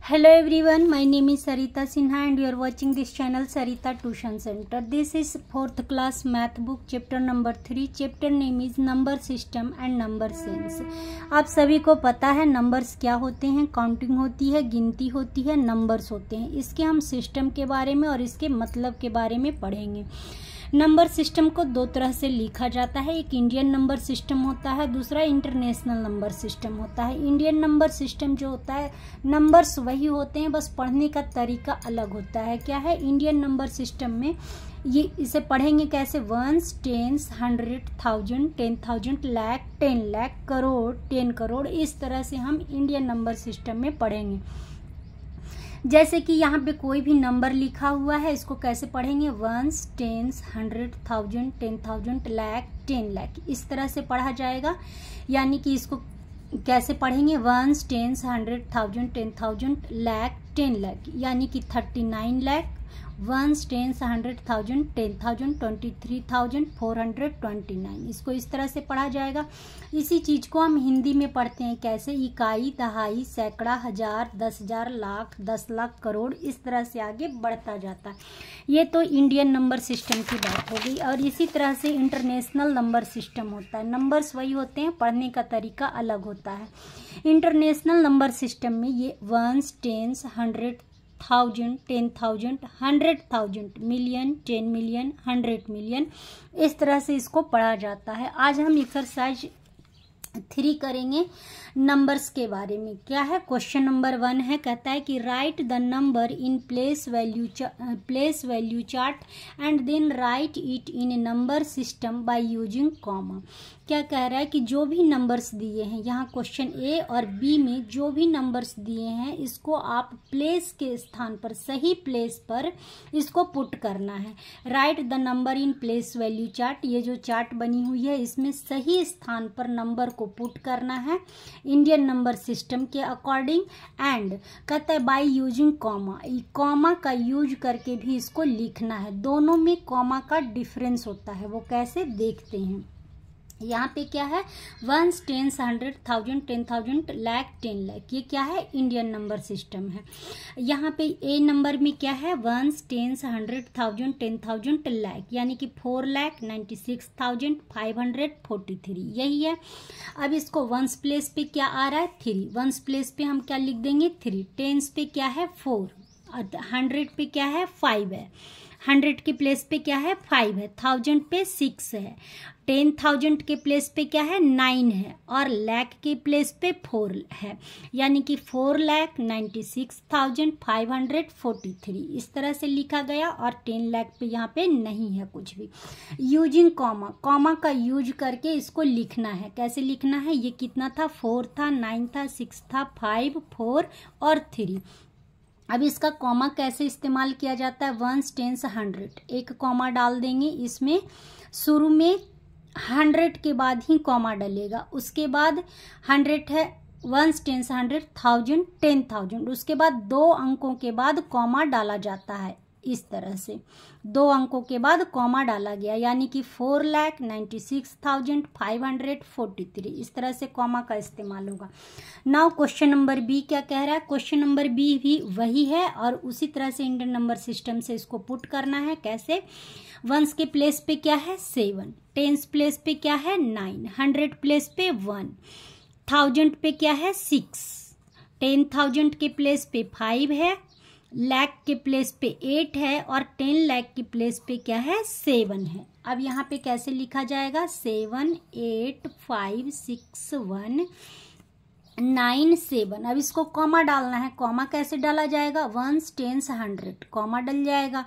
Hello everyone, my name is Sarita Sinha and you are watching this channel Sarita Tuition Center. This is 4th class math book chapter number 3. Chapter name is number system and number sense. आप सभी को पता है numbers क्या होते हैं, counting होती है, गिनती होती है, नंबर्स होते हैं। इसके हम सिस्टम के बारे में और इसके मतलब के बारे में पढ़ेंगे। नंबर सिस्टम को दो तरह से लिखा जाता है, एक इंडियन नंबर सिस्टम होता है, दूसरा इंटरनेशनल नंबर सिस्टम होता है। इंडियन नंबर सिस्टम जो होता है, नंबर्स वही होते हैं, बस पढ़ने का तरीका अलग होता है। क्या है इंडियन नंबर सिस्टम में, ये इसे पढ़ेंगे कैसे, वंस, टेंस, 100, 1000, 10,000, लाख, 10 लाख, करोड़, 10 करोड़, इस तरह से हम इंडियन नंबर सिस्टम में पढ़ेंगे। जैसे कि यहाँ पे कोई भी नंबर लिखा हुआ है, इसको कैसे पढ़ेंगे, वंस, टेंस, 100, 1000, 10,000, लाख, 10 लाख, इस तरह से पढ़ा जाएगा। यानी कि इसको कैसे पढ़ेंगे, वंस, टेंस, 100, 1000, 10,000, लाख, 10 लाख, यानी कि 39 लाख, वंस, टेंस, 100, 1000, 10,000, 23,429, इसको इस तरह से पढ़ा जाएगा। इसी चीज़ को हम हिंदी में पढ़ते हैं कैसे, इकाई, दहाई, सैकड़ा, हजार, 10,000, लाख, 10 लाख, करोड़, इस तरह से आगे बढ़ता जाता है। ये तो इंडियन नंबर सिस्टम की बात हो गई। और इसी तरह से इंटरनेशनल नंबर सिस्टम होता है, नंबर्स वही होते हैं, पढ़ने का तरीका अलग होता है। इंटरनेशनल नंबर सिस्टम में ये ones, tens, 100, 1000, 10,000, 100,000, million, 10 million, 100 million, इस तरह से इसको पढ़ा जाता है। आज हम एक्सरसाइज 3 करेंगे नंबर्स के बारे में। क्या है, क्वेश्चन नंबर 1 है, कहता है कि write the number in place value chart and then write it in number system by using comma. क्या कह रहा है कि जो भी नंबर्स दिए हैं, यहाँ क्वेश्चन ए और बी में जो भी नंबर्स दिए हैं, इसको आप प्लेस के स्थान पर, सही प्लेस पर इसको पुट करना है। Write the number in place value chart, ये जो चार्ट बनी हुई है इसमें सही स्थान पर नंबर को पुट करना है इंडियन नंबर सिस्टम के अकॉर्डिंग। एंड कहता है बाय यूजिंग कॉमा, कॉमा का यूज करके भी इसको लिखना है। दोनों में कॉमा का डिफरेंस होता है, वो कैसे देखते हैं। यहाँ पे क्या है, वंस, टेंस, 100, 1000, 10,000, लाख, 10 लाख, ये क्या है, इंडियन नंबर सिस्टम है। यहाँ पे ए नंबर में क्या है, वंस, टेंस, 100, 1000, 10,000, लाख, यानी कि 4,96,543, यही है। अब इसको वंस प्लेस पे क्या आ रहा है, 3, वंस प्लेस पे हम क्या लिख देंगे, 3, टेंस पे क्या है, 4, 100 पे क्या है, 5 है, 100 के प्लेस पे क्या है, 5 है, 1000 पे 6 है, 10,000 के प्लेस पे क्या है, 9 है, और लाख के प्लेस पे 4 है, यानी कि 4,96,543, इस तरह से लिखा गया। और 10 लाख पे यहाँ पे नहीं है कुछ भी। यूजिंग कॉमा, कॉमा का यूज करके इसको लिखना है। कैसे लिखना है, ये कितना था, 4 था, 9 था, 6 था, 5, 4 और 3। अब इसका कॉमा कैसे इस्तेमाल किया जाता है, वंस, टेंस, 100, एक कॉमा डाल देंगे इसमें, शुरू में 100 के बाद ही कॉमा डलेगा, उसके बाद 100 है, वंस, टेंस, 100, 1000, 10,000, उसके बाद 2 अंकों के बाद कॉमा डाला जाता है। इस तरह से 2 अंकों के बाद कॉमा डाला गया, यानी कि 4,96,543, इस तरह से कॉमा का इस्तेमाल होगा। नाउ क्वेश्चन नंबर बी क्या कह रहा है, क्वेश्चन नंबर बी भी वही है और उसी तरह से इंडियन नंबर सिस्टम से इसको पुट करना है। कैसे, वंस के प्लेस पे क्या है, 7, टेंस प्लेस पे क्या है, 9, 100 प्लेस पे 1, 1000 पे क्या है, 6, 10,000 के प्लेस पे 5 है, लाख के प्लेस पे 8 है, और 10 लाख के प्लेस पे क्या है, 7 है। अब यहाँ पे कैसे लिखा जाएगा, 7, 8, 5, 6, 1, 9, 7। अब इसको कॉमा डालना है। कॉमा कैसे डाला जाएगा, वंस, टेंस, 100, कॉमा डल जाएगा,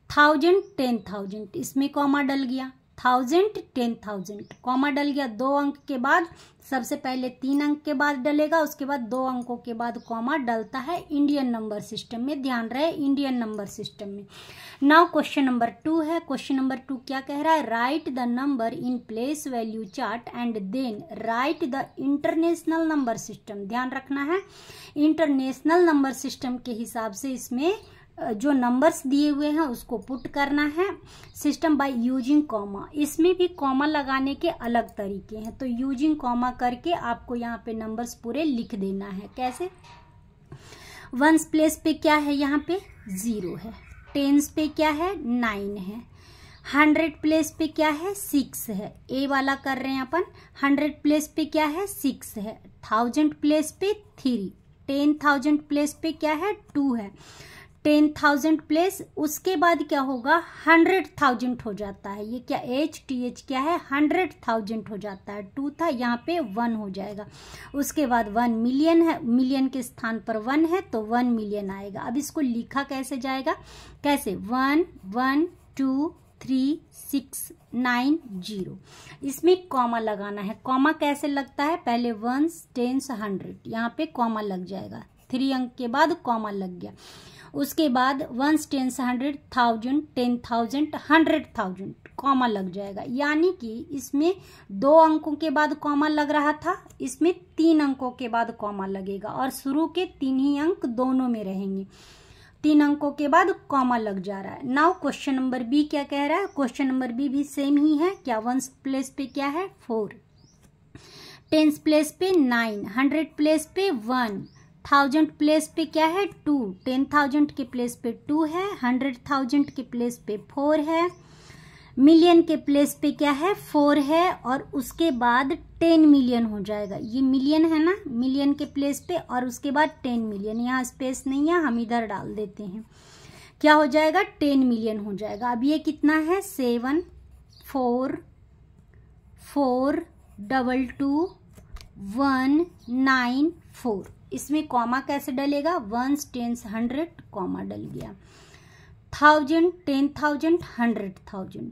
1000, 10,000, इसमें कॉमा डल गया, 1000, 10,000, कॉमा डल गया। 2 अंक के बाद, सबसे पहले 3 अंक के बाद डलेगा, उसके बाद 2 अंकों के बाद कॉमा डलता है इंडियन नंबर सिस्टम में, ध्यान रहे, इंडियन नंबर सिस्टम में। नाउ क्वेश्चन नंबर 2 है, क्वेश्चन नंबर 2 क्या कह रहा है, write the number in place value chart and then write the international number system. ध्यान रखना है, इंटरनेशनल नंबर सिस्टम के हिसाब से इसमें जो नंबर्स दिए हुए हैं उसको पुट करना है सिस्टम बाय यूजिंग कॉमा। इसमें भी कॉमा लगाने के अलग तरीके हैं, तो यूजिंग कॉमा करके आपको यहाँ पे नंबर्स पूरे लिख देना है। कैसे, वंस प्लेस पे क्या है, यहाँ पे 0 है। टेंस पे क्या है, 9 है। 100 प्लेस पे क्या है, 6 है। ए वाला कर रहे हैं अपन। 100 प्लेस पे क्या है, 6 है। 1000 प्लेस पे 3। 10,000 प्लेस पे क्या है, 2 है। 10,000 प्लेस, उसके बाद क्या होगा, 100,000 हो जाता है। ये क्या HTH क्या है, 100,000 हो जाता है। 2 था, यहाँ पे 1 हो जाएगा। उसके बाद 1 मिलियन है, मिलियन के स्थान पर 1 है तो 1 मिलियन आएगा। अब इसको लिखा कैसे जाएगा, कैसे, 1 1 2 3 6 9 0। इसमें कॉमा लगाना है। कॉमा कैसे लगता है, पहले 1s 10s 100, यहाँ पे कॉमा लग जाएगा। 3 अंक के बाद कॉमा लग गया। उसके बाद 1s 10s 100, 1000 10,000 100,000 कॉमा लग जाएगा। यानी कि इसमें 2 अंकों के बाद कॉमा लग रहा था, इसमें 3 अंकों के बाद कॉमा लगेगा और शुरू के 3 ही अंक दोनों में रहेंगे। 3 अंकों के बाद कॉमा लग जा रहा है। नाउ क्वेश्चन नंबर बी क्या कह रहा है, क्वेश्चन नंबर बी भी सेम ही है। क्या, 1s प्लेस पे क्या है, 4। 10s प्लेस पे 9। 100 प्लेस पे 1। 1000 प्लेस पे क्या है, 2। 10,000 के प्लेस पे 2 है। 100,000 के प्लेस पे 4 है। मिलियन के प्लेस पे क्या है, 4 है। और उसके बाद 10 मिलियन हो जाएगा। ये मिलियन है ना, मिलियन के प्लेस पे, और उसके बाद 10 मिलियन। यहाँ स्पेस नहीं है, हम इधर डाल देते हैं। क्या हो जाएगा, 10 मिलियन हो जाएगा। अब ये कितना है, 7 4 4 2 2 1 9 4। इसमें कॉमा कैसे डलेगा, 1s 10s 100 कॉमा डल गया। 1000 10,000 100,000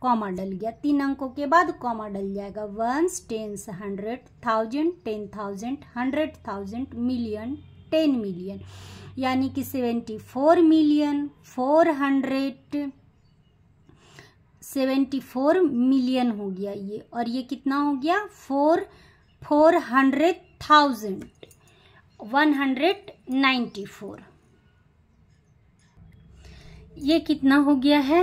कॉमा डल गया। 3 अंकों के बाद कॉमा डल जाएगा। 1s 10s 100, 1000 10,000 100,000 मिलियन 10 मिलियन, यानी कि 74 मिलियन 474 मिलियन हो गया ये। और ये कितना हो गया, 400,000 194। ये कितना हो गया है,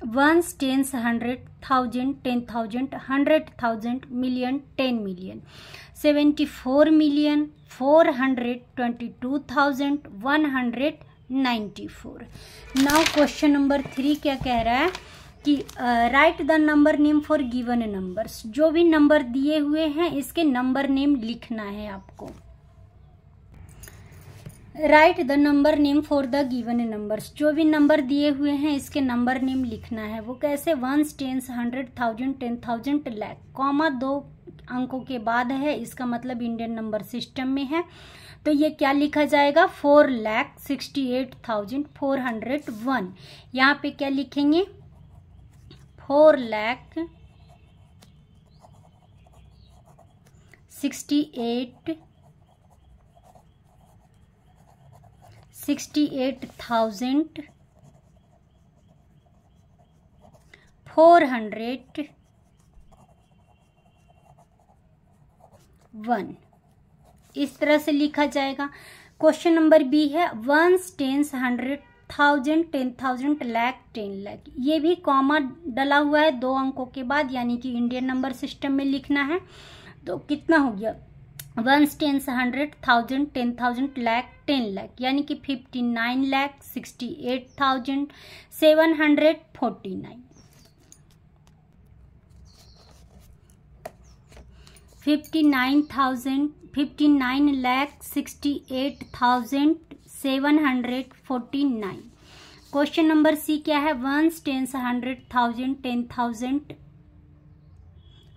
1s 10s 100, 1000 10,000 100,000 million 10 million. 74 million 422,194। Now question number 3 क्या कह रहा है कि write the number name for given numbers. जो भी नंबर दिए हुए हैं इसके नंबर नेम लिखना है आपको। Right the number name for the given numbers. जो भी नंबर दिए हुए हैं इसके नंबर नेम लिखना है। वो कैसे, 1s 10s 100, 1000 10,000 लाख, कॉमा 2 अंकों के बाद है, इसका मतलब इंडियन नंबर सिस्टम में है। तो ये क्या लिखा जाएगा, 4,68,401। यहाँ पे क्या लिखेंगे, 4,68,401। इस तरह से लिखा जाएगा। क्वेश्चन नंबर बी है 1s 10s 100, 1000 10,000 लाख 10 लाख। ये भी कॉमा डला हुआ है 2 अंकों के बाद, यानी कि इंडियन नंबर सिस्टम में लिखना है। तो कितना हो गया, 1s 10s 100, 1000 10,000 लाख 10 लाख, यानी कि 59,68,749। 59,68,749। क्वेश्चन नंबर सी क्या है, 1s 10s 100, 1000 10,000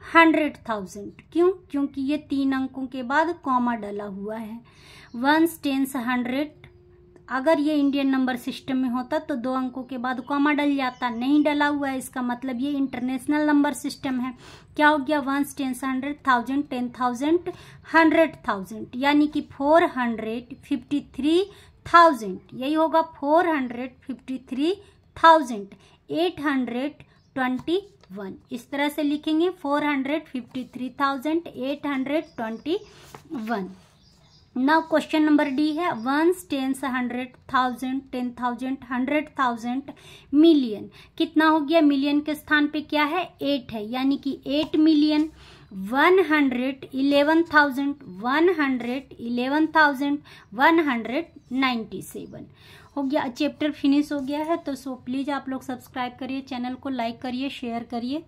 100,000। क्यों, क्योंकि ये 3 अंकों के बाद कॉमा डला हुआ है। 1s 10s 100, अगर ये इंडियन नंबर सिस्टम में होता तो 2 अंकों के बाद कॉमा डल जाता, नहीं डला हुआ है, इसका मतलब ये इंटरनेशनल नंबर सिस्टम है। क्या हो गया, 1s 10s 100, 1000 10,000 100,000, यानी कि 453,000। यही होगा 453,821। इस तरह से लिखेंगे 453,821। नाउ क्वेश्चन नंबर डी है 1s 10s 100, 1000 10,000 100,000 मिलियन। कितना हो गया, मिलियन के स्थान पे क्या है, 8 है, यानी कि 8 मिलियन 111,197 हो गया। चैप्टर फिनिश हो गया है। तो सो प्लीज़ आप लोग सब्सक्राइब करिए, चैनल को लाइक करिए, शेयर करिए।